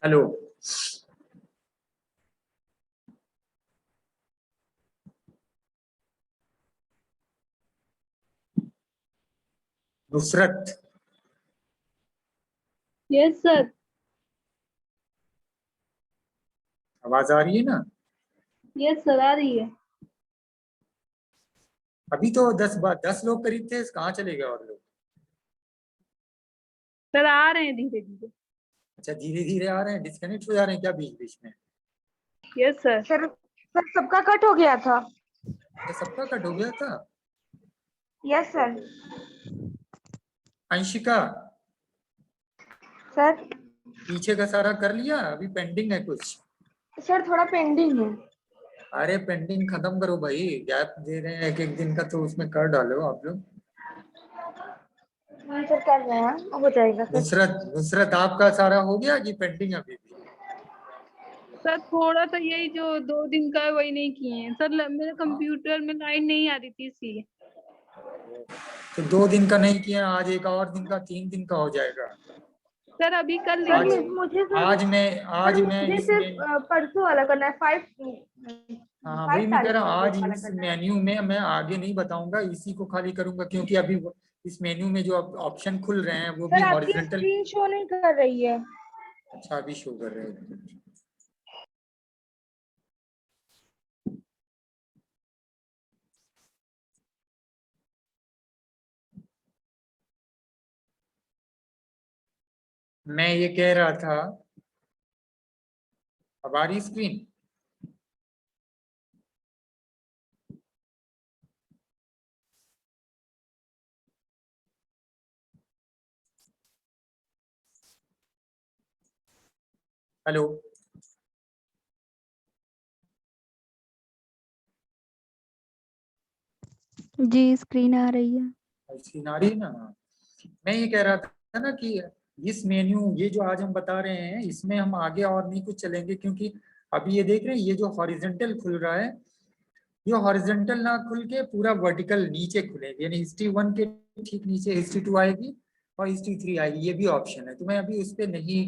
Hello. Nusrat, yes sir. आवाज आ रही है ना? यस सर, आ रही है। अभी तो 10 लोग करीब थे, कहाँ चले गए और लोग? सर आ रहे हैं धीरे धीरे। अच्छा, धीरे धीरे आ रहे हैं, डिस्कनेक्ट हो जा रहे हैं क्या बीच बीच में? Yes sir. सर सर सबका कट हो गया था। ये सबका कट हो गया था। Yes sir. अंशिका, सर पीछे का सारा कर लिया? अभी पेंडिंग है कुछ? सर थोड़ा पेंडिंग है। अरे पेंडिंग खत्म करो भाई, गैप दे रहे हैं एक एक दिन का, तो उसमें कर डालो आप लोग। सर कर रहे हैं, हो जाएगा सर। नुसरत, नुसरत आपका सारा हो गया कि पेंडिंग अभी भी? सर थोड़ा सा यही जो 2 दिन का है वही नहीं किए हैं सर। मेरे कंप्यूटर में लाइन नहीं आ रही थी इसलिए। तो 2 दिन का नहीं किया, आज एक और दिन का, 3 दिन का हो जाएगा। सर अभी कर सर आज लीजिए। मुझे सर आज मैं मुझे सिर्फ इसमें, परसों वाला करना है। हाँ वही 5 मैं कह तारीख रहा हूँ, वाला आज डेट वाला इस करना है। मेन्यू में मैं आगे नहीं बताऊंगा, इसी को खाली करूंगा, क्योंकि अभी इस मेन्यू में जो ऑप्शन खुल रहे हैं वो भी सर आपकी हॉरिजॉन्टल। स्क्रीन शो नहीं कर रही है। अच्छा, अभी शो कर रहे हैं। मैं ये कह रहा था, अब आ रही स्क्रीन? हेलो। जी स्क्रीन आ रही है। स्क्रीन आ रही है ना? मैं ये कह रहा था ना कि इस मेन्यू, ये जो आज हम बता रहे हैं, इसमें हम आगे और नहीं कुछ चलेंगे, क्योंकि अभी ये देख रहे हैं, ये जो हॉरिजॉन्टल खुल रहा है, ये हॉरिजॉन्टल ना खुल के पूरा वर्टिकल नीचे खुलेगी, यानी हिस्ट्री 1 के ठीक नीचे हिस्ट्री 2 आएगी और हिस्ट्री 3 आएगी, ये भी ऑप्शन है। तो मैं अभी उस पर नहीं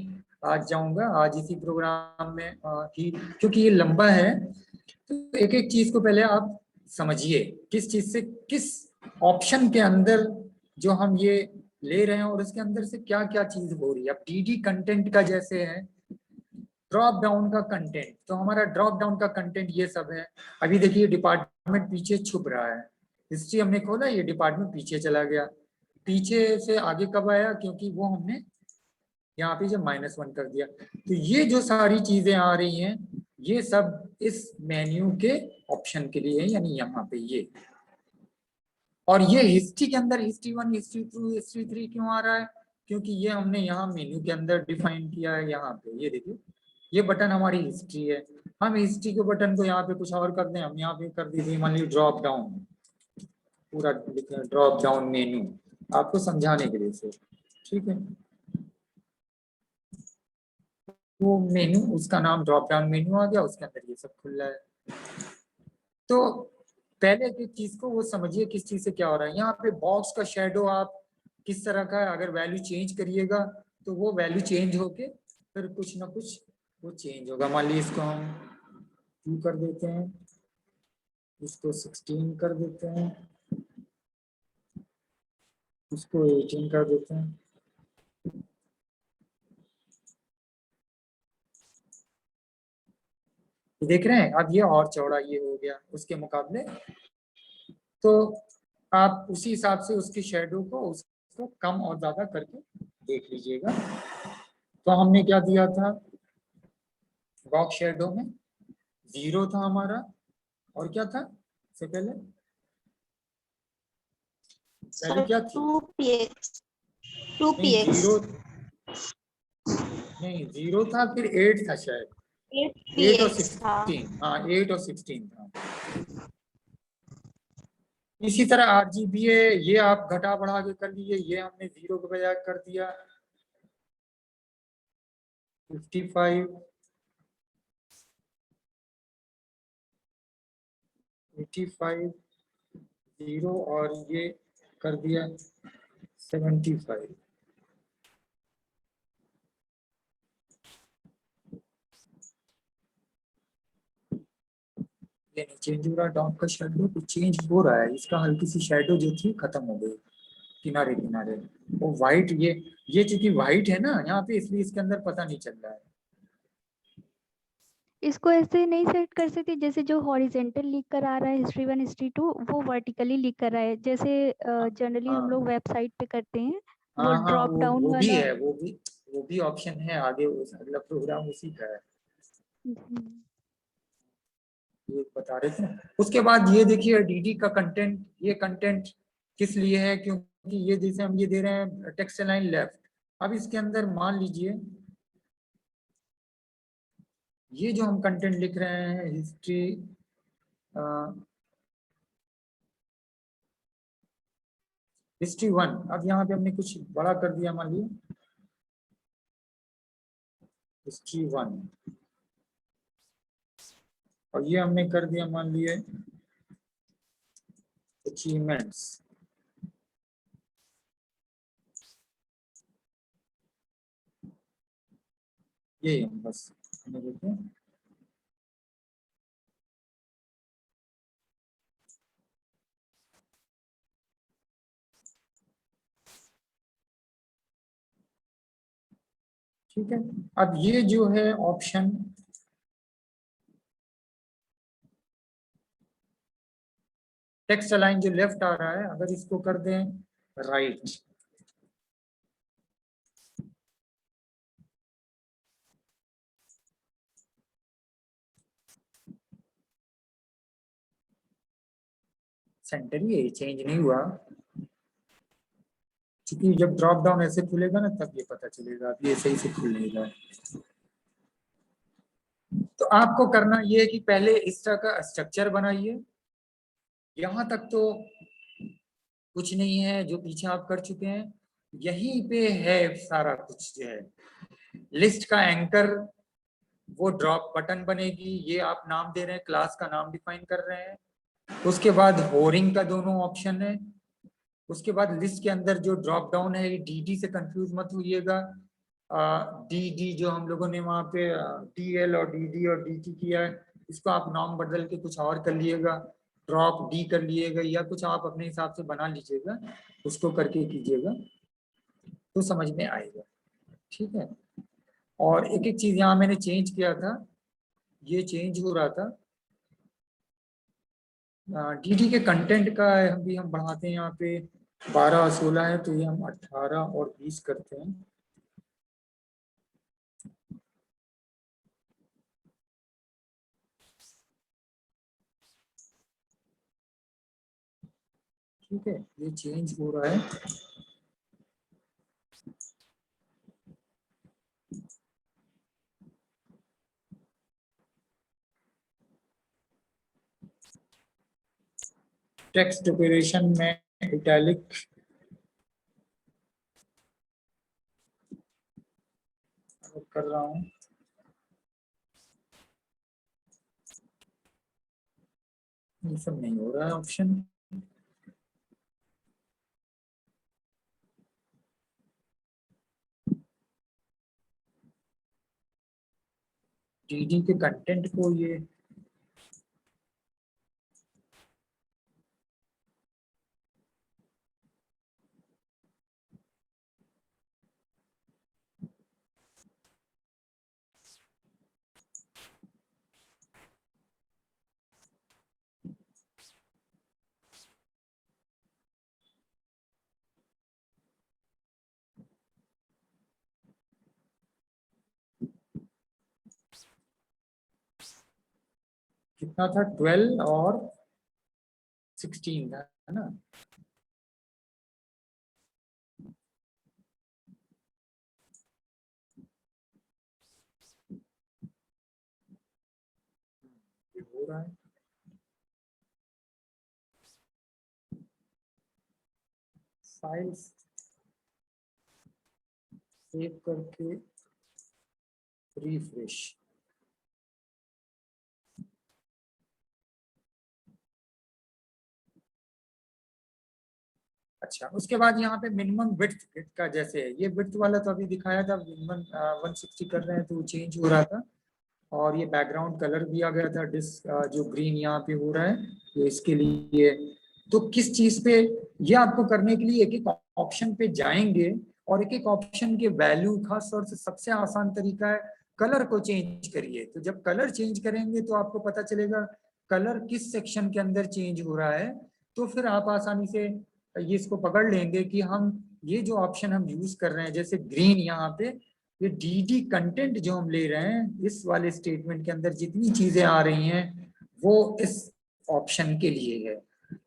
आज जाऊंगा, आज इसी प्रोग्राम में ही, क्योंकि ये लंबा है। तो एक एक चीज को पहले आप समझिए, किस चीज से किस ऑप्शन के अंदर जो हम ये ले रहे हैं और उसके अंदर से क्या क्या चीज हो रही है। अब डीडी कंटेंट का जैसे है ड्रॉप डाउन का कंटेंट, तो हमारा ड्रॉप डाउन का कंटेंट ये सब है। अभी देखिए डिपार्टमेंट पीछे छुप रहा है, हिस्ट्री हमने खोला, ये डिपार्टमेंट पीछे चला गया। पीछे से आगे कब आया? क्योंकि वो हमने यहाँ पे जब -1 कर दिया। तो ये जो सारी चीजें आ रही हैं, ये सब इस मेन्यू के ऑप्शन के लिए है, यानी यहाँ पे ये। और ये हिस्ट्री के अंदर हिस्ट्री 1, हिस्ट्री 2, हिस्ट्री 3 क्यों आ रहा है? क्योंकि ये हमने यहाँ मेन्यू के अंदर डिफाइन किया है। यहाँ पे ये देखिए, ये बटन हमारी हिस्ट्री है। हम हिस्ट्री के बटन को यहाँ पे कुछ और कर दें, हम यहाँ पे कर दीजिए मान लीजिए ड्रॉप डाउन, पूरा ड्रॉप डाउन मेन्यू, आपको समझाने के लिए से, ठीक है। वो मेन्यू, उसका नाम ड्रॉप डाउन मेन्यू आ गया, उसके अंदर ये सब खुल रहा है। तो पहले की चीज को वो समझिए, किस चीज से क्या हो रहा है। यहाँ पे बॉक्स का शेडो आप किस तरह का है, अगर वैल्यू चेंज करिएगा तो वो वैल्यू चेंज होके फिर कुछ ना कुछ वो चेंज होगा। मान लीजिए इसको हम 2 कर देते हैं, इसको 16 कर देते हैं, इसको 18 कर देते हैं। देख रहे हैं, अब ये और चौड़ा ये हो गया उसके मुकाबले। तो आप उसी हिसाब से उसकी शेडो को उसको कम और ज्यादा करके देख लीजिएगा। तो हमने क्या दिया था बॉक्स शेडो में? 0 था हमारा, और क्या था इससे पहले? पहले क्या थी? 2px नहीं 2px 0, नहीं 0 था, फिर 8 था शायद, 8 और 8px था। 16, हाँ 8 और 16 था। इसी तरह RGBA ये आप घटा बढ़ा के कर लीजिए, ये हमने 0 के बजाय कर दिया 55, 85, 0, और ये कर दिया 75। ये नहीं चेंज हो रहा, डॉट का शेडो तो चेंज हो रहा है, इसका हल्की सी शेडो जो थी खत्म हो गई किनारे किनारे। वो वाइट, ये चूंकि वाइट है ना यहाँ पे, इसलिए इसके अंदर पता नहीं चल रहा है। इसको ऐसे नहीं सेट कर सकते जैसे जो हॉरिजेंटल लिख कर आ रहा है हिस्ट्री 1 हिस्ट्री 2 वो वर्टिकली लिख कर रहा है, जैसे जनरली हम लोग हाँ वेबसाइट पे करते हैं वो हाँ हाँ, ड्रॉप डाउन वो भी वाला। है, वो भी ऑप्शन है आगे, अगला प्रोग्राम उसी का है, ये बता रहे थे ना। उसके बाद ये देखिए डीडी का कंटेंट, ये कंटेंट किस लिए है, क्योंकि ये जैसे हम ये दे रहे हैं टेक्स्ट लाइन लेफ्ट। अब इसके अंदर मान लीजिए ये जो हम कंटेंट लिख रहे हैं हिस्ट्री, हिस्ट्री 1, अब यहाँ पे हमने कुछ बड़ा कर दिया, मान लीजिए हिस्ट्री 1, और ये हमने कर दिया मान लिए अचीवमेंट्स। ये हम बस देखते हैं, ठीक है। अब ये जो है ऑप्शन टेक्स्ट अलाइन जो लेफ्ट आ रहा है, अगर इसको कर दें राइट, सेंटर ही चेंज नहीं हुआ, क्योंकि जब ड्रॉप डाउन ऐसे खुलेगा ना तब ये पता चलेगा, अब ये सही से खुल नहीं रहा है। तो आपको करना ये है कि पहले इस तरह का स्ट्रक्चर बनाइए, यहाँ तक तो कुछ नहीं है, जो पीछे आप कर चुके हैं यहीं पे है सारा कुछ जो है। लिस्ट का एंकर वो ड्रॉप बटन बनेगी, ये आप नाम दे रहे हैं, क्लास का नाम डिफाइन कर रहे हैं। उसके बाद होरिंग का दोनों ऑप्शन है। उसके बाद लिस्ट के अंदर जो ड्रॉप डाउन है, ये डी से कंफ्यूज मत होइएगा, डी जो हम लोगों ने वहाँ पे DL और DD और DT किया है, इसको आप नाम बदल के कुछ और कर लिएगा, ड्रॉप डी कर लिएगा, या कुछ आप अपने हिसाब से बना लीजिएगा, उसको करके कीजिएगा तो समझ में आएगा, ठीक है। और एक एक चीज यहाँ मैंने चेंज किया था, ये चेंज हो रहा था, DD के कंटेंट का भी हम बढ़ाते हैं, यहाँ पे 12 और 16 है तो ये हम 18 और 20 करते हैं, ठीक है। ये चेंज हो रहा है, टेक्स्ट ऑपरेशन में इटैलिक कर रहा हूँ, ये सब नहीं हो रहा है ऑप्शन। DD के कंटेंट को ये कितना था, 12 और 16 था, है ना। ये हो रहा है, फाइल्स सेव करके रिफ्रेश, अच्छा। उसके बाद यहाँ पे मिनिमम विड्थ का, जैसे ये विड्थ वाला तो अभी दिखाया था, मिनिमम 160 कर रहे हैं तो चेंज हो रहा था, और ये बैकग्राउंड कलर दिया गया था जो ग्रीन यहाँ पे हो रहा है ये इसके लिए। तो किस चीज पे ये आपको करने के लिए एक एक ऑप्शन पे जाएंगे और एक एक ऑप्शन के वैल्यू, खास तौर से सबसे आसान तरीका है कलर को चेंज करिए। तो जब कलर चेंज करेंगे तो आपको पता चलेगा कलर किस सेक्शन के अंदर चेंज हो रहा है। तो फिर आप आसानी से ये इसको पकड़ लेंगे कि हम ये जो ऑप्शन हम यूज कर रहे हैं, जैसे ग्रीन यहाँ पे, ये डी कंटेंट जो हम ले रहे हैं इस वाले स्टेटमेंट के अंदर जितनी चीजें आ रही हैं वो इस ऑप्शन के लिए है।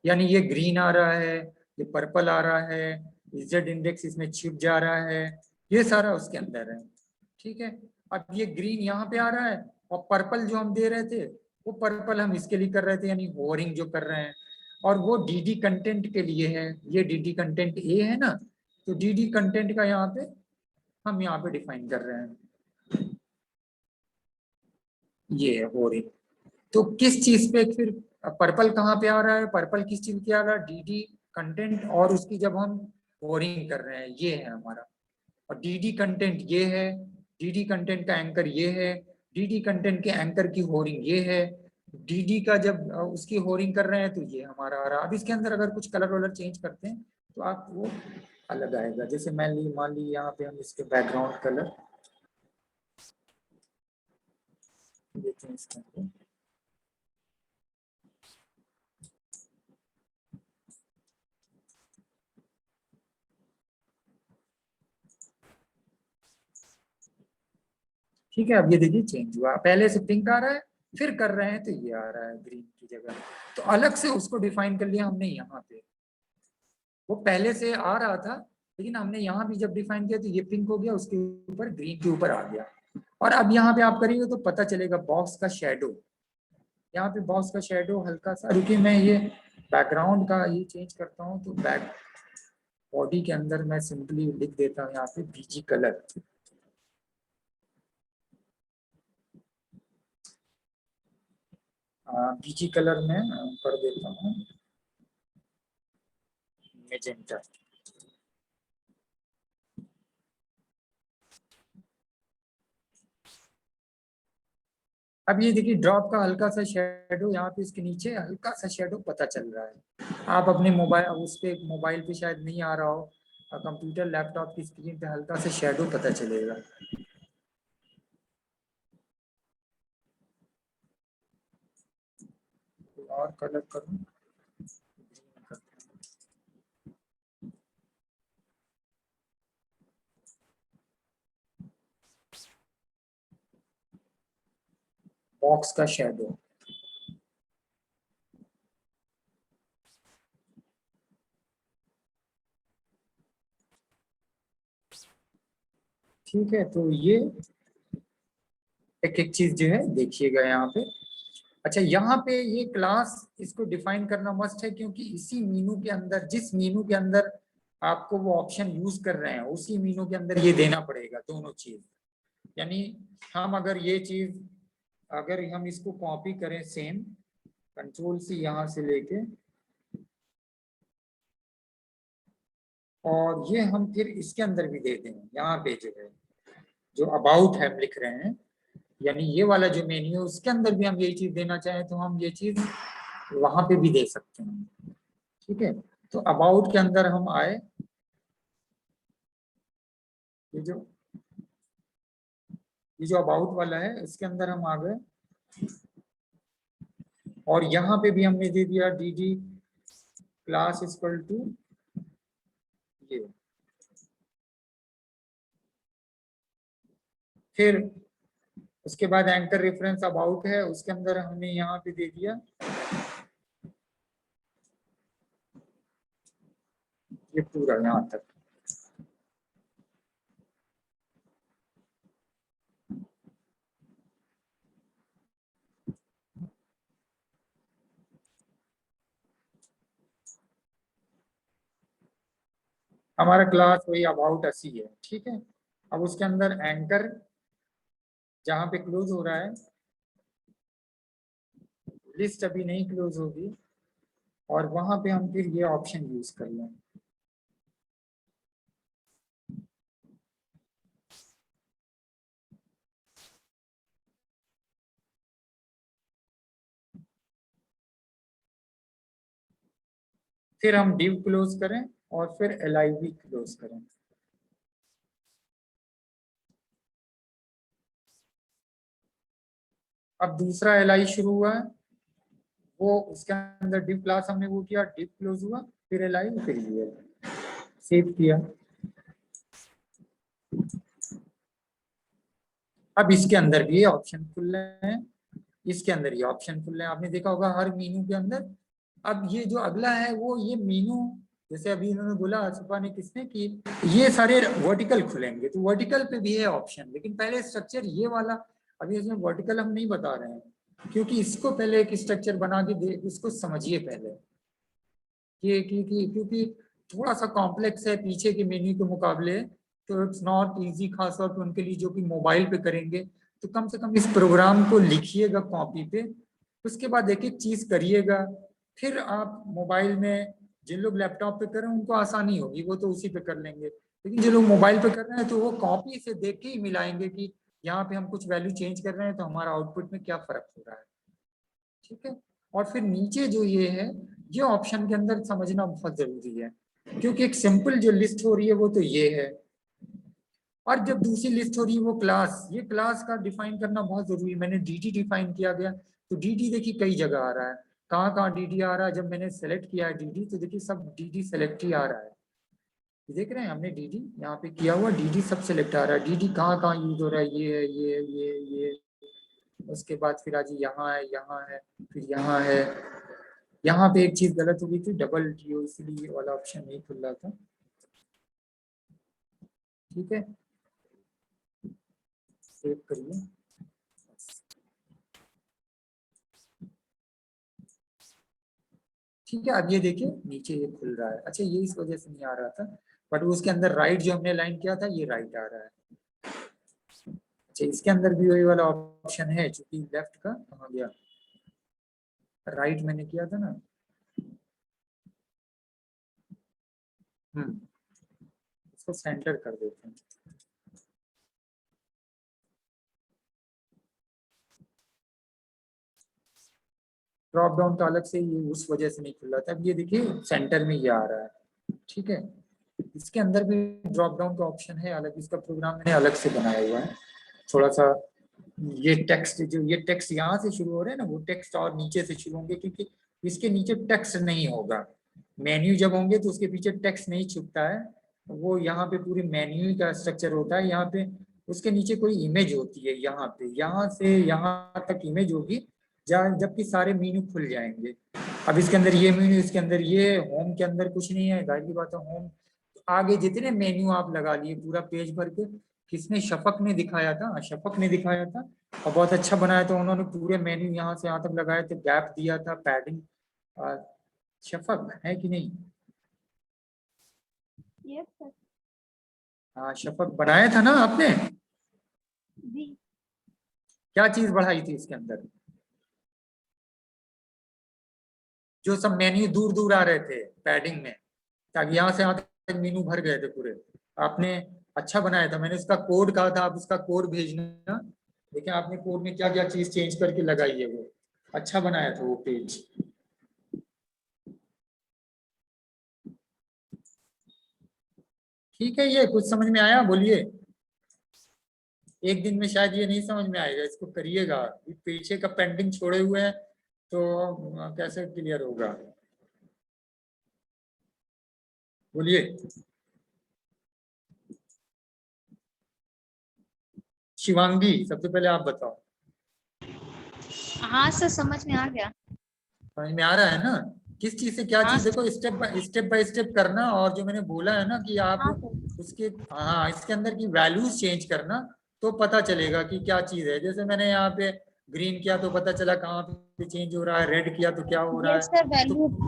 यानी ये ग्रीन आ रहा है, ये पर्पल आ रहा है, इजेड इंडेक्स इसमें छिप जा रहा है, ये सारा उसके अंदर है। ठीक है, अब ये ग्रीन यहाँ पे आ रहा है और पर्पल जो हम दे रहे थे वो पर्पल हम इसके लिए कर रहे थे, यानी होवरिंग जो कर रहे हैं, और वो डी कंटेंट के लिए है। ये डी कंटेंट ए है ना, तो डी कंटेंट का यहाँ पे हम यहाँ पे डिफाइन कर रहे हैं, ये है होवरिंग। तो किस चीज पे फिर पर्पल कहाँ पे आ रहा है, पर्पल किस चीज पे आ रहा है, डी कंटेंट, और उसकी जब हम होवरिंग कर रहे हैं ये है हमारा। और डी कंटेंट ये है, डी कंटेंट का एंकर ये है, डी कंटेंट के एंकर की होरिंग ये है, डी का जब उसकी होरिंग कर रहे हैं तो ये हमारा आ रहा है। अब इसके अंदर अगर कुछ कलर वलर चेंज करते हैं तो आप वो अलग आएगा। जैसे मान ली यहाँ पे हम इसके बैकग्राउंड कलर ये चेंज करते हैं। ठीक है, अब ये देखिए चेंज हुआ, पहले से पिंक आ रहा है, फिर कर रहे हैं तो ये आ रहा है ग्रीन की जगह। तो अलग से उसको डिफाइन कर लिया हमने यहाँ पे, वो पहले से आ रहा था लेकिन हमने यहाँ भी जब डिफाइन किया तो ये पिंक हो गया, उसके ऊपर ग्रीन के ऊपर आ गया। और अब यहाँ पे आप करेंगे तो पता चलेगा बॉक्स का शेडो, यहाँ पे बॉक्स का शेडो हल्का सा, रुकिए मैं ये बैकग्राउंड का ये चेंज करता हूँ। तो बैक बॉडी के अंदर मैं सिंपली लिख देता हूँ यहाँ पे बीजी कलर, बीजी कलर में कर देता हूँ मैजेंटा। अब ये देखिए ड्रॉप का हल्का सा शेडो यहाँ पे इसके नीचे हल्का सा शेडो पता चल रहा है। आप अपने मोबाइल उस पे मोबाइल पे शायद नहीं आ रहा हो, कंप्यूटर लैपटॉप की स्क्रीन पे हल्का सा शेडो पता चलेगा। और कलर करूँ, बॉक्स का शेडो, ठीक है। तो ये एक एक चीज जो है देखिएगा यहाँ पे। अच्छा, यहाँ पे ये क्लास इसको डिफाइन करना मस्ट है, क्योंकि इसी मीनू के अंदर, जिस मीनू के अंदर आपको वो ऑप्शन यूज कर रहे हैं उसी मीनू के अंदर ये देना पड़ेगा दोनों चीज। यानी हम अगर ये चीज अगर हम इसको कॉपी करें सेम, कंट्रोल सी यहाँ से लेके, और ये हम फिर इसके अंदर भी दे दें, यहाँ पे जो है जो अबाउट है हम लिख रहे हैं, यानी ये वाला जो मेन्यू है उसके अंदर भी हम यही चीज देना चाहें तो हम ये चीज वहां पे भी दे सकते हैं। ठीक है, तो अबाउट के अंदर हम आए, ये जो अबाउट वाला है इसके अंदर हम आ गए, और यहाँ पे भी हमने दे दिया डी क्लास इक्वल टू ये। फिर उसके बाद एंकर रेफरेंस अबाउट है, उसके अंदर हमने यहाँ पे दे दिया ये पूरा यहाँ तक। हमारा क्लास वही अबाउट 80 है। ठीक है, अब उसके अंदर एंकर जहाँ पे क्लोज हो रहा है, लिस्ट अभी नहीं क्लोज होगी, और वहां पे हम फिर ये ऑप्शन यूज कर लें। फिर हम div क्लोज करें और फिर liv क्लोज करें। अब दूसरा li शुरू हुआ है, वो उसके अंदर div क्लास हमने वो किया, div क्लोज हुआ, फिर li, फिर ये सेव किया। अब इसके अंदर भी ये ऑप्शन खुल रहे हैं, इसके अंदर ये ऑप्शन खुल रहे हैं। आपने देखा होगा हर मेनू के अंदर। अब ये जो अगला है वो ये मेनू, जैसे अभी इन्होंने बोला आसिफा ने किसने कि ये सारे वर्टिकल खुलेंगे, तो वर्टिकल पे भी है ऑप्शन, लेकिन पहले स्ट्रक्चर ये वाला, अभी इसमें वर्टिकल हम नहीं बता रहे हैं क्योंकि इसको पहले एक स्ट्रक्चर बना के दे, इसको समझिए पहले ये क्योंकि थोड़ा सा कॉम्प्लेक्स है पीछे के मेन्यू के मुकाबले, तो इट्स नॉट इजी, खासतौर पर उनके लिए जो कि मोबाइल पे करेंगे। तो कम से कम इस प्रोग्राम को लिखिएगा कॉपी पे, उसके बाद एक एक चीज करिएगा, फिर आप मोबाइल में, जिन लोग लैपटॉप पे कर रहे हैं उनको आसानी होगी, वो तो उसी पे कर लेंगे, लेकिन जो लोग मोबाइल पे कर रहे हैं तो वो कॉपी से देख के ही मिलाएंगे कि यहाँ पे हम कुछ वैल्यू चेंज कर रहे हैं तो हमारा आउटपुट में क्या फर्क हो रहा है। ठीक है, और फिर नीचे जो ये है, ये ऑप्शन के अंदर समझना बहुत जरूरी है, क्योंकि एक सिंपल जो लिस्ट हो रही है वो तो ये है, और जब दूसरी लिस्ट हो रही है वो क्लास, ये क्लास का डिफाइन करना बहुत जरूरी है। मैंने dd डिफाइन किया गया, तो dd देखिए कई जगह आ रहा है, कहाँ कहाँ dd आ रहा है। जब मैंने सेलेक्ट किया है dd तो देखिए सब dd सेलेक्ट ही आ रहा है, देख रहे हैं हमने dd यहाँ पे किया हुआ, dd सब सेलेक्ट आ रहा है। dd कहाँ कहाँ यूज हो रहा है, ये है, ये है, ये, उसके बाद फिर आज यहाँ है, यहाँ है, फिर यहाँ है। यहाँ पे एक चीज गलत हो गई थी, डबल dio, इसलिए ये वाला ऑप्शन नहीं खुल रहा था। ठीक है, सेव करिए। ठीक है, अब ये देखिए नीचे ये खुल रहा है। अच्छा, ये इस वजह से नहीं आ रहा था, बट उसके अंदर राइट जो हमने लाइन किया था ये राइट आ रहा है। अच्छा, इसके अंदर भी वही वाला ऑप्शन है, चूंकि लेफ्ट का कहाँ गया, राइट मैंने किया था ना। इसको सेंटर कर देते हैं। ड्रॉप डाउन का अलग से, ये उस वजह से नहीं खुल रहा था। अब ये देखिए सेंटर में ये आ रहा है। ठीक है, इसके अंदर भी ड्रॉप डाउन का ऑप्शन है अलग, इसका प्रोग्राम मैंने अलग से बनाया हुआ है। थोड़ा सा ये टेक्स्ट, जो ये टेक्स्ट यहाँ से शुरू हो रहे हैं ना, वो टेक्स्ट और नीचे से शुरू होंगे, क्योंकि इसके नीचे टेक्स्ट नहीं होगा। मेन्यू जब होंगे तो उसके पीछे टेक्स्ट नहीं छुपता है, वो यहाँ पे पूरी मेन्यू का स्ट्रक्चर होता है। यहाँ पे उसके नीचे कोई इमेज होती है, यहाँ पे, यहाँ से यहाँ तक इमेज होगी, जबकि सारे मेन्यू खुल जाएंगे। अब इसके अंदर ये मेन्यू, इसके अंदर ये, होम के अंदर कुछ नहीं है, जाहिर सी बात है। होम आगे जितने मेन्यू आप लगा लिए पूरा पेज भर के, किसने, शफक ने दिखाया था, शफक ने दिखाया था, और बहुत अच्छा बनाया था उन्होंने। पूरे मेन्यू यहाँ से यहाँ तक लगाए थे, गैप दिया था, पैडिंग। शफक है कि नहीं? Yes sir. हाँ, शफक बनाया था ना आपने? जी। क्या चीज बढ़ाई थी इसके अंदर? जो सब मेन्यू दूर दूर आ रहे थे पैडिंग में, ताकि यहाँ से यहाँ तक मेन्यू भर गए थे पूरे, आपने अच्छा बनाया था। मैंने उसका कोड कहा था, आप उसका कोड भेजना। देखिए आपने कोड में क्या क्या चीज चेंज करके लगाई है, वो अच्छा बनाया था वो पेज। ठीक है, ये कुछ समझ में आया? बोलिए। एक दिन में शायद ये नहीं समझ में आएगा, इसको करिएगा। पीछे का पेंडिंग छोड़े हुए हैं तो कैसे क्लियर होगा? बोलिए। शिवांगी, सबसे पहले आप बताओ। हाँ सर, समझ में आ गया। समझ में आ रहा है ना, किस चीज से क्या हाँ चीज? देखो स्टेप बाय स्टेप करना, और जो मैंने बोला है ना कि आप हाँ सर। उसके, हाँ, इसके अंदर की वैल्यूज चेंज करना, तो पता चलेगा कि क्या चीज है। जैसे मैंने यहाँ पे ग्रीन किया तो पता चला कहाँ पे चेंज हो रहा है, रेड किया तो क्या हो रहा यस है। सर,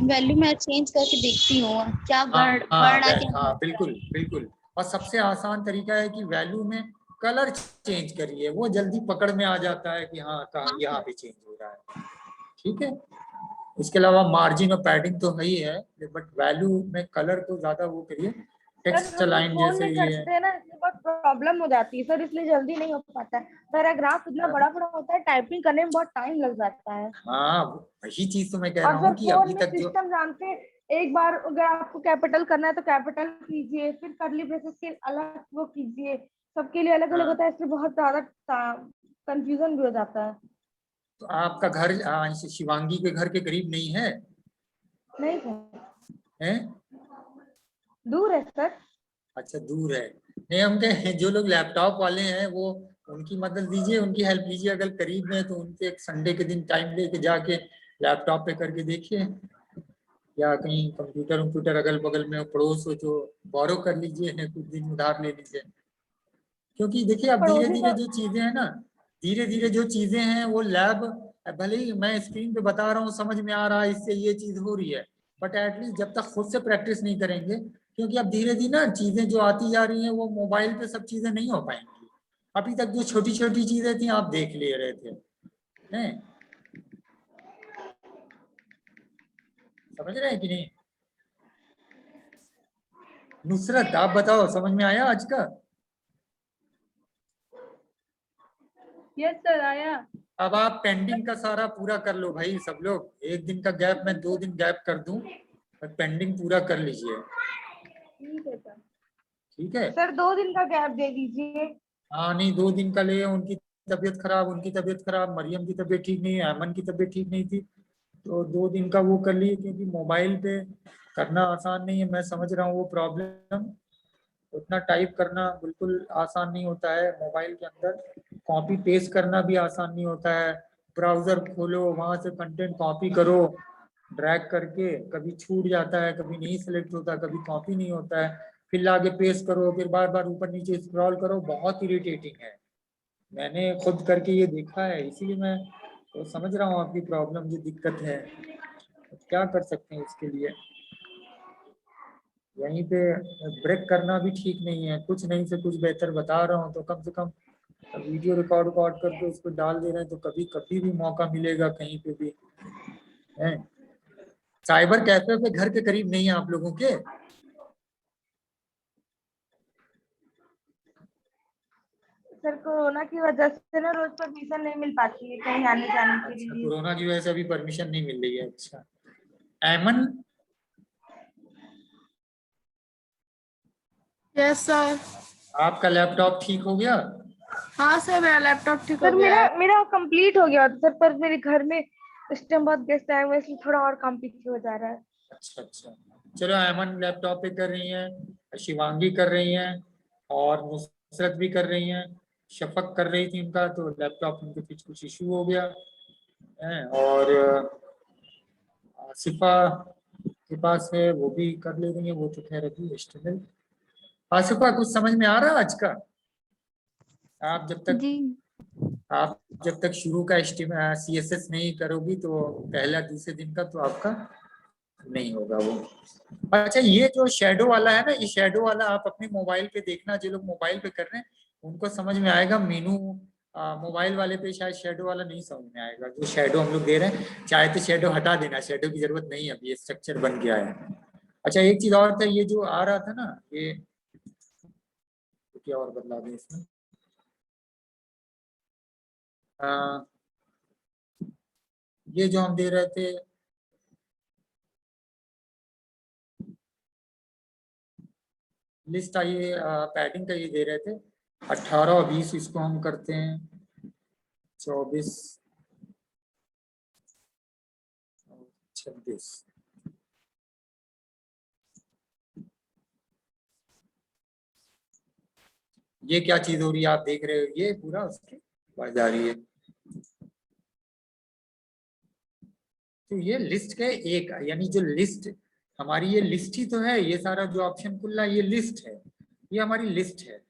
वैल्यू मैं चेंज करके देखती हूँ क्या हाँ बढ़ हाँ रहा है, क्या घट रहा है। बिल्कुल बिल्कुल। और सबसे आसान तरीका है कि वैल्यू में कलर चेंज करिए, वो जल्दी पकड़ में आ जाता है कि हाँ कहाँ हाँ यहाँ सर। पे चेंज हो रहा है। ठीक है, इसके अलावा मार्जिन और पैडिंग तो है ही है, बट वैल्यू में कलर को ज्यादा वो करिए। टेक्स्ट सर हम लोग लाइन फोन जैसे में ये करते हैं ना, इसलिए बहुत प्रॉब्लम हो जाती है सर, इसलिए जल्दी नहीं हो पाता है। पैराग्राफ इतना बड़ा बड़ा होता है, टाइपिंग करने में बहुत टाइम लग जाता है। हाँ, वही चीज तो मैं कह और रहा सर हूँ कि फोन अभी में तक जो, सिस्टम जानते हैं, एक बार अगर आपको कैपिटल करना है तो कैपिटल कीजिए, फिर कर्ली ब्रेसेस के अलग वो कीजिए, सबके लिए अलग अलग होता है, इसलिए बहुत ज्यादा कंफ्यूजन भी हो जाता है। तो आपका घर शिवांगी के घर के करीब नहीं है? नहीं सर, हैं? दूर है सर। अच्छा दूर है। नहीं, हम कहे जो लोग लैपटॉप वाले हैं वो उनकी मदद दीजिए, उनकी हेल्प लीजिए। अगर करीब में है तो उनके एक संडे के दिन टाइम लेके जाके लैपटॉप पे करके देखिए, या कहीं कंप्यूटर अगल बगल में पड़ोस हो तो बोरो कर लीजिए, कुछ दिन उधार ले लीजिए। क्योंकि देखिए अब धीरे पड़ोसी धीरे तो जो चीजें हैं ना, धीरे धीरे जो चीजें हैं वो लैब, भले ही मैं स्क्रीन पे बता रहा हूँ समझ में आ रहा है इससे ये चीज हो रही है, बट एटलीस्ट जब तक खुद से प्रैक्टिस नहीं करेंगे, क्योंकि अब धीरे धीरे ना चीजें जो आती जा रही हैं वो मोबाइल पे सब चीजें नहीं हो पाएंगी। अभी तक जो छोटी छोटी चीजें थी आप देख ले रहे थे, हैं? समझ रहे हैं कि नहीं? नुसरत आप बताओ, समझ में आया आज का? यस सर आया। अब आप पेंडिंग का सारा पूरा कर लो भाई सब लोग, एक दिन का गैप मैं 2 दिन गैप कर दूं, पर पेंडिंग पूरा कर लीजिए। ठीक है सर। ठीक है? सर 2 दिन का गैप दे दीजिए। हाँ नहीं, 2 दिन का ले, उनकी तबीयत खराब, उनकी तबीयत खराब, मरियम की तबीयत ठीक नहीं है, अमन की तबीयत ठीक नहीं थी, तो 2 दिन का वो कर लिए। क्योंकि मोबाइल पे करना आसान नहीं है, मैं समझ रहा हूँ वो प्रॉब्लम। उतना टाइप करना बिल्कुल आसान नहीं होता है मोबाइल के अंदर, कॉपी पेस्ट करना भी आसान नहीं होता है। ब्राउजर खोलो, वहां से कंटेंट कॉपी करो, ड्रैग करके, कभी छूट जाता है, कभी नहीं सिलेक्ट होता, कभी कॉपी नहीं होता है, फिर लाके पेस्ट करो, फिर बार बार ऊपर नीचे स्क्रॉल करो, बहुत इरिटेटिंग है। मैंने खुद करके ये देखा है, इसीलिए मैं तो समझ रहा हूँ आपकी प्रॉब्लम, जो दिक्कत है। तो क्या कर सकते हैं इसके लिए? यहीं पे ब्रेक करना भी ठीक नहीं है, कुछ नहीं से कुछ बेहतर बता रहा हूँ तो कम से कम वीडियो रिकॉर्ड करके उसको डाल दे रहे हैं, तो कभी कभी भी मौका मिलेगा कहीं पे भी, है? साइबर कैफे पे घर के करीब नहीं है आप लोगों के? सर कोरोना की वजह से ना रोज परमिशन नहीं मिल पाती है कहीं आने जाने के अच्छा, लिए। कोरोना की वजह से अभी परमिशन नहीं मिल रही है। अच्छा, ऐमन यस सर। आपका लैपटॉप ठीक हो गया? हाँ सर, मेरा लैपटॉप ठीक हो सर गया मेरा है। मेरा कंप्लीट हो गया था सर, पर मेरे घर में इस टाइम बहुत गेस्ट आए हुए हैं, इसलिए थोड़ा और काम पीछे हो जा रहा है। अच्छा अच्छा, चलो ऐमन लैपटॉप पे कर रही हैं, शिवांगी कर रही हैं, और नुसरत भी कर रही हैं, शफक कर रही थी उनका, तो लैपटॉप उनके बीच कुछ इशू हो गया है, और आसिफा के पास है, वो भी कर ले रही है, वो तो खैर अभी एक्सटर्नल। आसिफा कुछ समझ में आ रहा है आज का? आप जब तक जी आप जब तक शुरू का CSS नहीं करोगी तो पहला दूसरे दिन का तो आपका नहीं होगा वो। अच्छा, ये जो शेडो वाला है ना, ये शेडो वाला आप अपने मोबाइल पे देखना, जो लोग मोबाइल पे कर रहे हैं उनको समझ में आएगा। मेनू मोबाइल वाले पे शायद शेडो वाला नहीं समझ में आएगा, जो शेडो हम लोग दे रहे हैं। चाहे तो शेडो हटा देना, शेडो की जरूरत नहीं है, अभी ये स्ट्रक्चर बन गया है। अच्छा, एक चीज और था, ये जो आ रहा था ना, ये क्या और बदला दें इसमें, ये जो हम दे रहे थे, लिस्ट आइए, पैडिंग का ये दे रहे थे 18 और 20, इसको हम करते हैं 24 और 26। ये क्या चीज हो रही है आप देख रहे हो, ये पूरा उसके बढ़ जा रही है। तो ये लिस्ट के एक, यानी जो लिस्ट हमारी, ये लिस्ट ही तो है, ये सारा जो ऑप्शन खुल रहा है ये लिस्ट है, ये हमारी लिस्ट है,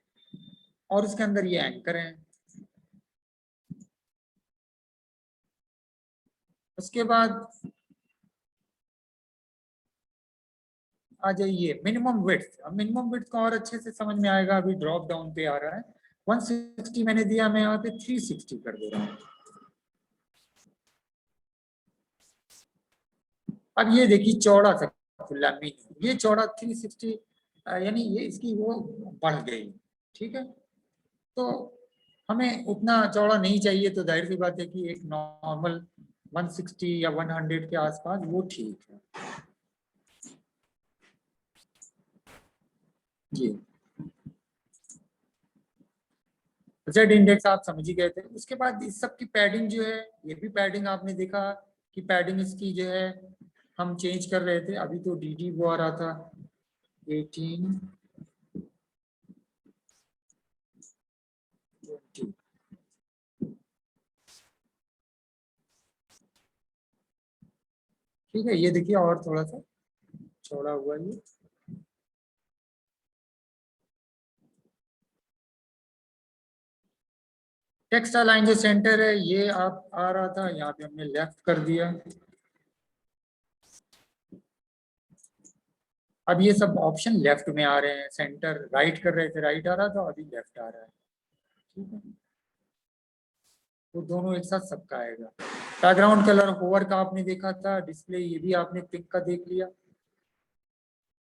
और उसके अंदर ये एंकर है। उसके बाद आ जाइए मिनिमम विड्थ। अब मिनिमम विड्थ को और अच्छे से समझ में आएगा, अभी ड्रॉप डाउन पे आ रहा है 160 मैंने दिया, मैं यहाँ पे 360 कर दे रहा हूँ। अब ये देखिए चौड़ा सा खुला मीनिंग, ये चौड़ा 360, यानी ये इसकी वो बढ़ गई। ठीक है, तो हमें उतना चौड़ा नहीं चाहिए, तो जाहिर सी बात है कि एक नॉर्मल 160 या 100 के आसपास वो ठीक है। जी जेड इंडेक्स आप समझ ही गए थे। उसके बाद इस सब की पैडिंग जो है, ये भी पैडिंग आपने देखा कि पैडिंग इसकी जो है हम चेंज कर रहे थे। अभी तो डी वो आ रहा था 18 20। ठीक है, ये देखिए और थोड़ा सा चौड़ा हुआ ये। टेक्स्ट अलाइन जो सेंटर है ये आप आ रहा था, यहाँ पे हमने लेफ्ट कर दिया। अब ये सब ऑप्शन लेफ्ट में आ रहे हैं, सेंटर राइट कर रहे थे, राइट आ रहा था, अभी लेफ्ट आ रहा है। ठीक है, तो दोनों एक साथ सबका आएगा। बैकग्राउंड कलर होवर का आपने देखा था, डिस्प्ले ये भी आपने पिंक का देख लिया।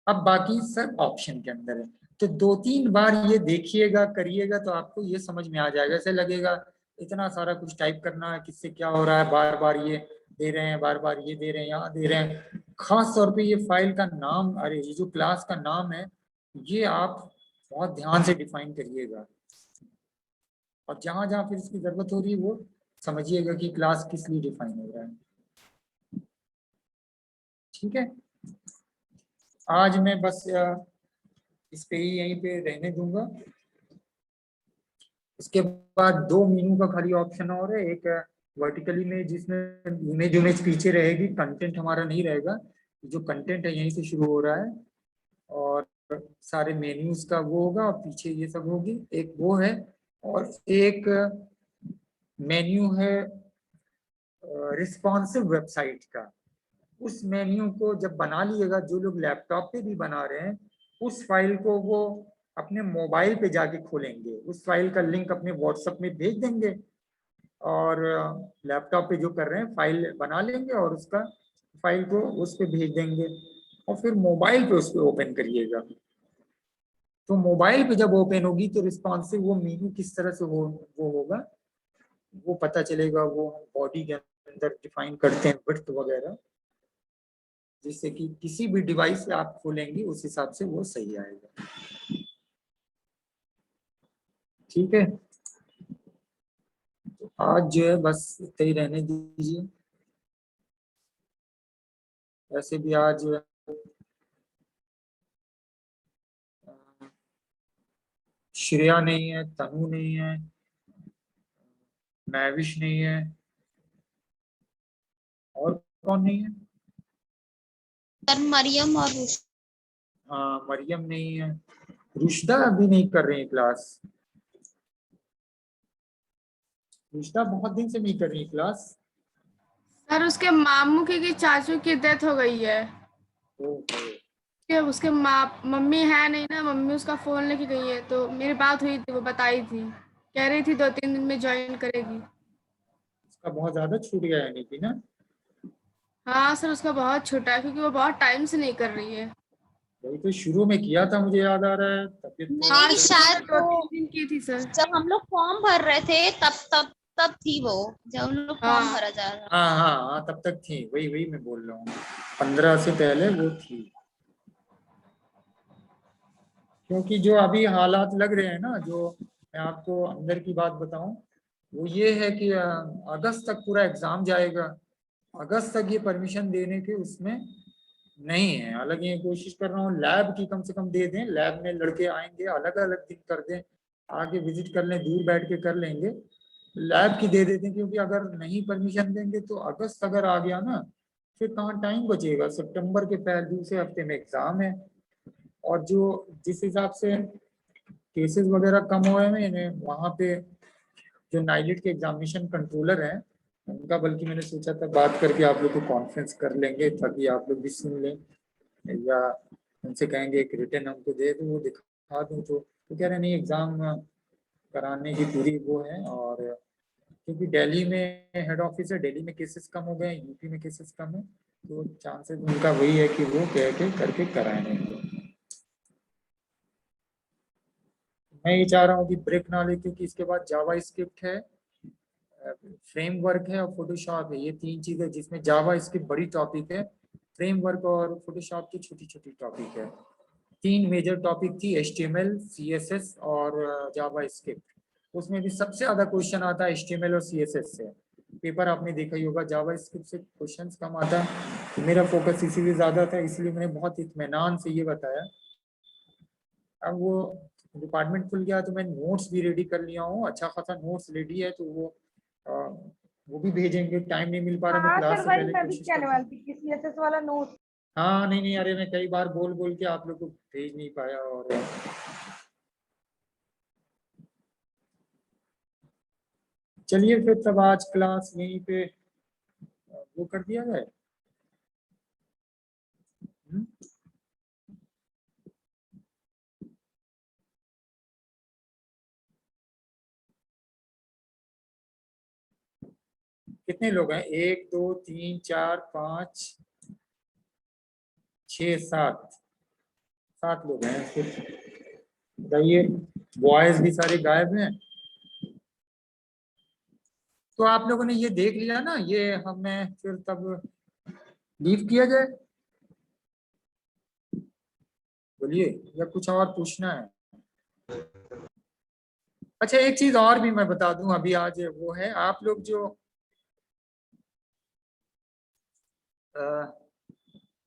अब बाकी सब ऑप्शन के अंदर है, तो 2-3 बार ये देखिएगा, करिएगा, तो आपको ये समझ में आ जाएगा। ऐसे लगेगा इतना सारा कुछ टाइप करना है, किससे क्या हो रहा है, बार बार ये दे रहे हैं, बार बार ये दे रहे हैं, यहाँ दे रहे हैं। खास तौर पे ये फाइल का नाम, अरे ये जो क्लास का नाम है, ये आप बहुत ध्यान से डिफाइन करिएगा, और जहां जहां फिर इसकी जरूरत हो रही है वो समझिएगा कि क्लास किस लिए डिफाइन हो रहा है। ठीक है, आज मैं बस इस पे ही यहीं पे रहने दूंगा। इसके बाद 2 मेनू का खाली ऑप्शन और है, एक वर्टिकली में जिसमें इमेज पीछे रहेगी, कंटेंट हमारा नहीं रहेगा। जो कंटेंट है यहीं से शुरू हो रहा है, और सारे मेन्यूज का वो होगा, और पीछे ये सब होगी, एक वो है। और एक मेन्यू है रिस्पॉन्सिव वेबसाइट का। उस मेन्यू को जब बना लिएगा, जो लोग लैपटॉप पे भी बना रहे हैं, उस फाइल को वो अपने मोबाइल पे जाके खोलेंगे, उस फाइल का लिंक अपने व्हाट्सएप में भेज देंगे, और लैपटॉप पे जो कर रहे हैं फाइल बना लेंगे, और उसका फाइल को उस पे भेज देंगे, और फिर मोबाइल पे उस पे ओपन करिएगा। तो मोबाइल पे जब ओपन होगी तो रिस्पॉन्सिव वो मेन्यू किस तरह से वो होगा, वो पता चलेगा। वो बॉडी के अंदर डिफाइन करते हैं विड्थ वगैरह, जिससे कि किसी भी डिवाइस से आप खोलेंगे उस हिसाब से वो सही आएगा। ठीक है, तो आज जो है बस इतना ही रहने दीजिए। वैसे भी आज श्रेया नहीं है, तनु नहीं है, मैविश नहीं है, और कौन नहीं है? सर मरियम और हाँ, मरियम नहीं है, रुशदा अभी नहीं कर रही है क्लास। रुशदा बहुत दिन से नहीं कर रही क्लास। सर उसके मामू की चाचू की डेथ हो गई है। उसके मम्मी है नहीं ना, मम्मी उसका फोन लेके गई है। तो मेरी बात हुई थी, वो बताई थी, कह रही थी 2-3 दिन में ज्वाइन करेगी। उसका बहुत ज्यादा छूट गया है नहीं ना? हाँ सर, उसका बहुत छोटा है, क्योंकि वो बहुत टाइम से नहीं कर रही है। वही तो शुरू में किया था, मुझे याद आ रहा है, तबीयत तो नहीं, शायद 2-3 दिन की थी सर। जब हम लोग फॉर्म भर रहे थे तब थी वो, जब हम लोग फॉर्म हाँ। भरा जा रहा। हाँ हाँ हाँ, तब तक थी, वही मैं बोल रहा हूँ, 15 से पहले वो थी। क्योंकि जो अभी हालात लग रहे हैं ना, जो मैं आपको अंदर की बात बताऊं, वो ये है कि अगस्त तक पूरा एग्जाम जाएगा। अगस्त तक ये परमिशन देने के उसमें नहीं है। हालांकि ये कोशिश कर रहा हूँ लैब की कम से कम दे दें, लैब में लड़के आएंगे, अलग अलग दिन कर दें, आगे विजिट कर लें, दूर बैठ के कर लेंगे, लैब की दे देते हैं। क्योंकि अगर नहीं परमिशन देंगे तो अगस्त अगर आ गया ना, फिर कहाँ टाइम बचेगा। सितंबर के पहले दूसरे हफ्ते में एग्जाम है, और जो जिस हिसाब से केसेस वगैरह कम हुए हैं वहाँ पे, जो नाइलिट के एग्जामिनेशन कंट्रोलर हैं उनका, बल्कि मैंने सोचा था बात करके आप लोग को कॉन्फ्रेंस कर लेंगे, ताकि आप लोग भी सुन लें, या उनसे कहेंगे एक रिटर्न हमको दे दो, वो दिखा दूँ। तो कह रहे नहीं, एग्जाम कराने की पूरी वो है। और क्योंकि दिल्ली में हेड ऑफिस है, दिल्ली में केसेस कम हो गए, यूपी में केसेस कम है, तो चांसेस उनका वही है कि वो कह के करके कराएंगे। मैं ये चाह रहा हूँ कि ब्रेक ना ले, क्योंकि इसके बाद जावा स्क्रिप्ट है, फ्रेमवर्क है, और फोटोशॉप है। ये 3 चीजें जिसमें जावा स्क्रिप्ट बड़ी टॉपिक है, फ्रेमवर्क और फोटोशॉप की छोटी छोटी टॉपिक है। 3 मेजर टॉपिक थी, HTML, CSS और जावास्क्रिप्ट। उसमें भी सबसे ज्यादा क्वेश्चन आता है HTML और CSS से। पेपर आपने देखा ही होगा, जावास्क्रिप्ट से क्वेश्चंस कम आता है। तो मेरा फोकस इसीलिए ज्यादा था, इसलिए मैंने बहुत इत्मीनान से ये बताया। अब वो डिपार्टमेंट खुल गया तो मैं नोट्स भी रेडी कर लिया हूँ, अच्छा खासा नोट्स रेडी है, तो वो भी भेजेंगे। टाइम नहीं मिल पा रहा, मैं हाँ क्लास सर, से वही पहले मैं भी कोशिश कहने करता हूँ। वाली थी कि CSS वाला नोट। हाँ नहीं नहीं, अरे मैं कई बार बोल बोल के आप लोग को भेज नहीं पाया। और चलिए फिर तब आज क्लास यहीं पे वो कर दिया जाए। हम्म? कितने लोग हैं? 1 2 3 4 5 6 7 लोग हैं फिर। बताइए, बॉयज भी सारे गायब हैं। तो आप लोगों ने ये देख लिया ना, ये हमें फिर तब लीव किया जाए, बोलिए, या कुछ और पूछना है? अच्छा, एक चीज और भी मैं बता दूं, अभी आज वो है, आप लोग जो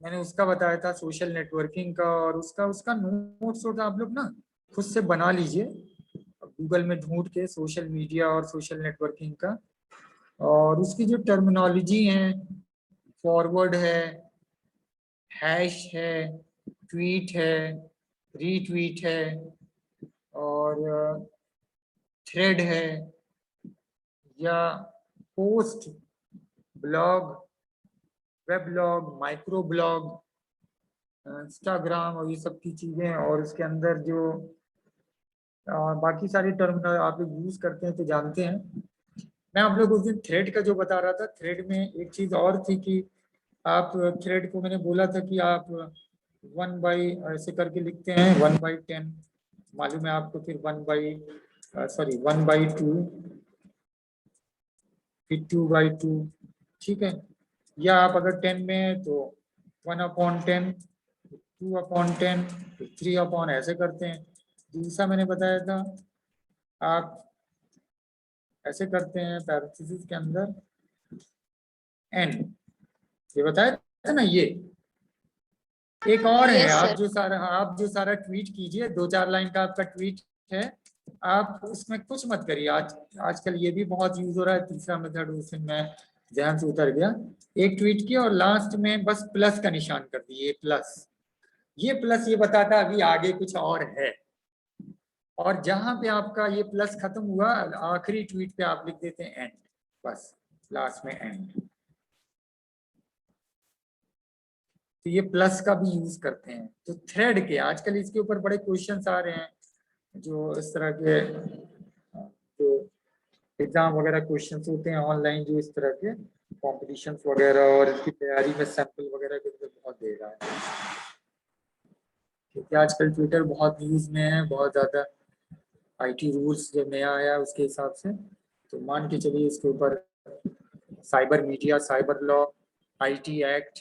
मैंने उसका बताया था सोशल नेटवर्किंग का, और उसका उसका नोट्स होता, आप लोग ना खुद से बना लीजिए गूगल में ढूंढ के, सोशल मीडिया और सोशल नेटवर्किंग का। और उसकी जो टर्मिनोलॉजी है, फॉरवर्ड है, हैश है, ट्वीट है, रीट्वीट है, और थ्रेड है, या post, blog, web blog, micro blog, Instagram, और ये सब की चीजें। और उसके अंदर जो बाकी सारी टर्मिनल आप लोग यूज करते हैं तो जानते हैं। मैं आप लोग उस दिन थ्रेड का जो बता रहा था, थ्रेड में एक चीज और थी कि आप थ्रेड को, मैंने बोला था कि आप 1 बाई ऐसे करके लिखते हैं, 1/10, मालूम है आपको, फिर 1/2, फिर 2/2, ठीक है। या आप अगर 10 में है तो 1/10, 2/10, 3 ऐसे करते हैं। दूसरा मैंने बताया था, आप ऐसे करते हैं पैरेंथेसिस के अंदर n, ये बताया था ना। ये एक और है, Yes, sir. आप जो सारा ट्वीट कीजिए, 2-4 लाइन का आपका ट्वीट है, आप उसमें कुछ मत करिए। आजकल ये भी बहुत यूज हो रहा है, तीसरा मेथड, उससे मैं ध्यान से उतर गया। एक ट्वीट किया और लास्ट में बस प्लस का निशान कर दिए, प्लस। ये प्लस ये बताता अभी आगे कुछ और है। और जहां पे आपका ये प्लस खत्म हुआ, आखिरी ट्वीट पे आप लिख देते हैं एंड, बस लास्ट में एंड। तो ये प्लस का भी यूज करते हैं। तो थ्रेड के आजकल इसके ऊपर बड़े क्वेश्चंस आ रहे हैं, जो इस तरह के जो एग्जाम वगैरह क्वेश्चंस होते हैं ऑनलाइन, जो इस तरह के कॉम्पिटिशन्स वगैरह, और इसकी तैयारी में सैंपल वगैरह के ऊपर बहुत दे रहा है। क्योंकि आजकल ट्विटर बहुत न्यूज में है, बहुत ज्यादा। IT रूल्स जो नया आया उसके हिसाब से, तो मान के चलिए इसके ऊपर cyber media, cyber law, IT act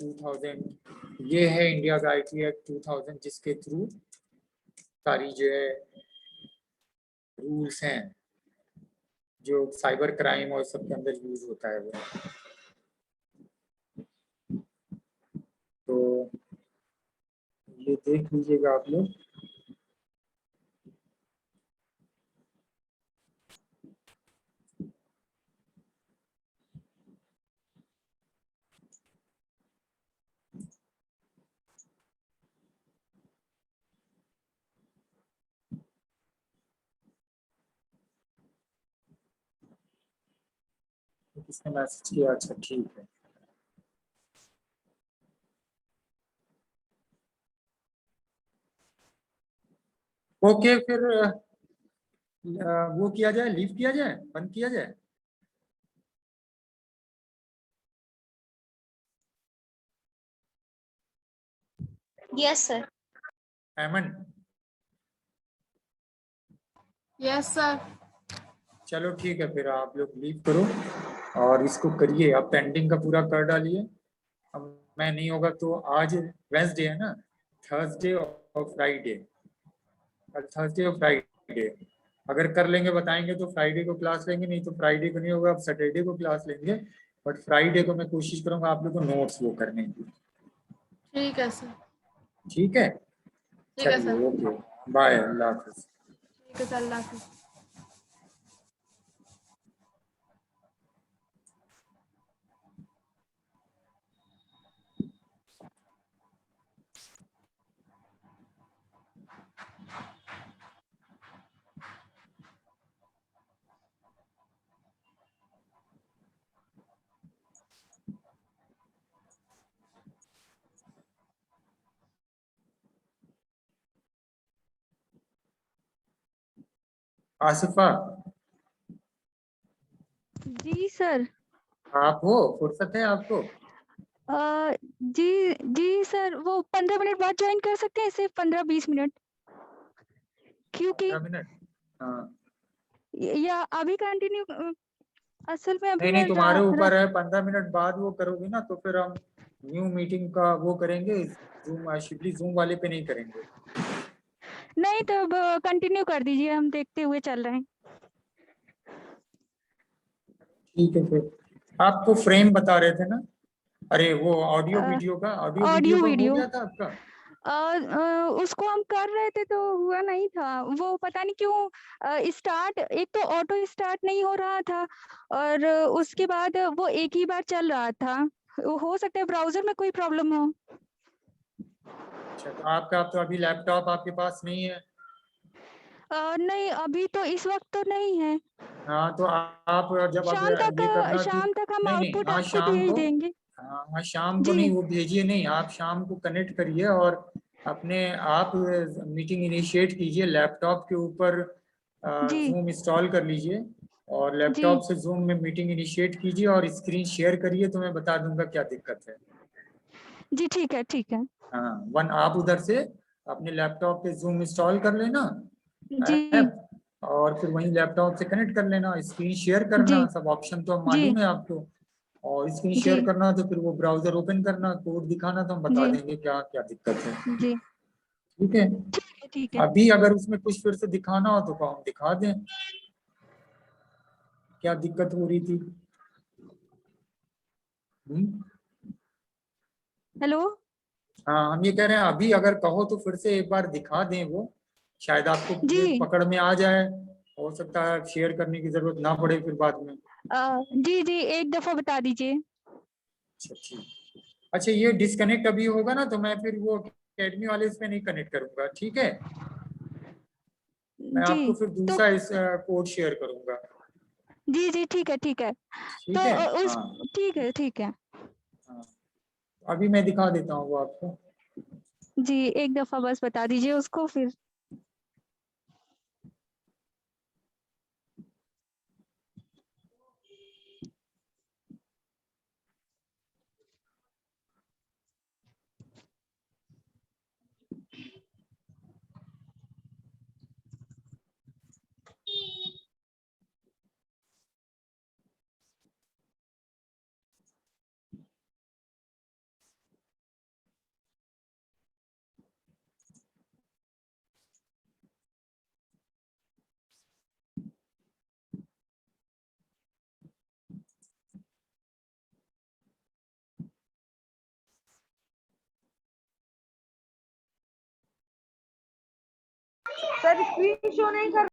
2000, ये है इंडिया का IT एक्ट 2000, जिसके थ्रू सारी जो है रूल्स हैं जो साइबर क्राइम और सबके अंदर यूज होता है वो। तो ये देख लीजिएगा आप लोग। किसने मैसेज किया? अच्छा ठीक है। ओके, फिर वो किया जाए, लीव किया जाए, बंद किया जाए। Yes, sir. एमन, यस सर। चलो ठीक है, फिर आप लोग लीव करो और इसको करिए, आप पेंडिंग का पूरा कर डालिए। अब मैं नहीं होगा तो आज वेंसडे है ना, थर्सडे और फ्राइडे, थर्सडे और फ्राइडे अगर कर लेंगे बताएंगे तो फ्राइडे को क्लास लेंगे, नहीं तो फ्राइडे को नहीं होगा, अब सैटरडे को क्लास लेंगे। बट फ्राइडे को मैं कोशिश करूंगा आप लोग को नोट्स वो करने की। ठीक है सर। ठीक है, ठीक है चलिए सर। ओके बाय, अल्लाह हाफिज। ठीक है सर, अल्लाह हाफिज। आसिफा जी सर। आप हो, फुर्सत है आपको? जी जी सर, वो 15 मिनट बाद ज्वाइन कर सकते हैं, सिर्फ 15-20 मिनट, क्योंकि 15 मिनट? हाँ या अभी कंटिन्यू, असल में अभी नहीं नहीं, मैं तुम्हारे ऊपर है, 15 मिनट बाद वो करोगे ना तो फिर हम न्यू मीटिंग का वो करेंगे, जूम शिपली जूम वाले पे नहीं करेंगे। नहीं तो कंटिन्यू कर दीजिए, हम देखते हुए चल रहे हैं। ठीक है फिर, आपको फ्रेम बता रहे थे ना, अरे वो ऑडियो वीडियो का, ऑडियो वीडियो ऑडियो का हो वीडियो गया था आपका? उसको हम कर रहे थे तो हुआ नहीं था, वो पता नहीं क्यों स्टार्ट, एक तो ऑटो स्टार्ट नहीं हो रहा था, और उसके बाद वो एक ही बार चल रहा था। हो सकता है ब्राउजर में कोई प्रॉब्लम हो। अच्छा तो आपका तो अभी लैपटॉप आपके पास नहीं है? नहीं, अभी तो इस वक्त तो नहीं है। हाँ तो आप जब अब ये करना कि शाम तक हम नहीं नहीं, आउटपुट हाँ आपको शाम भेज को, देंगे। हाँ शाम को जी नहीं, वो भेजिए नहीं, आप शाम को कनेक्ट करिए और अपने आप मीटिंग इनिशिएट कीजिए, लैपटॉप के ऊपर जी जूम इंस्टॉल कर लीजिए और जी लैपटॉप से जूम में मीटिंग इनिशिएट कीजिए और स्क्रीन शेयर करिए, तो मैं बता दूंगा क्या दिक्कत है। जी, ठीक है ठीक है। हाँ वन आप उधर से अपने लैपटॉप पे जूम इंस्टॉल कर लेना जी ऐप, और फिर वहीं लैपटॉप से कनेक्ट कर लेना, स्क्रीन शेयर करना, जी सब ऑप्शन तो हम जी मालूम है आपको, और स्क्रीन जी शेयर करना तो फिर वो ब्राउजर ओपन करना, कोड दिखाना, तो हम बता जी देंगे क्या क्या दिक्कत है। जी, ठीक है, ठीक है। अभी अगर उसमें कुछ फिर से दिखाना हो तो हम दिखा दें क्या दिक्कत हो रही थी। हम्म? हेलो। हाँ हम ये कह रहे हैं अभी अगर कहो तो फिर से एक बार दिखा दें, वो शायद आपको जी पकड़ में आ जाए, हो सकता है शेयर करने की जरूरत ना पड़े फिर बाद में। जी जी, एक दफा बता दीजिए। अच्छा ठीक, अच्छा ये डिस्कनेक्ट अभी होगा ना तो मैं फिर वो अकेडमी वाले इस पे नहीं कनेक्ट करूंगा, ठीक है, मैं जी आपको फिर तो दूसरा इस कोड शेयर करूंगा। जी जी, ठीक है ठीक है। तो ठीक है उस हाँ ठीक है ठीक है। हाँ, अभी मैं दिखा देता हूँ वो आपको। जी, एक दफा बस बता दीजिए उसको फिर। सर स्क्रीन शो नहीं कर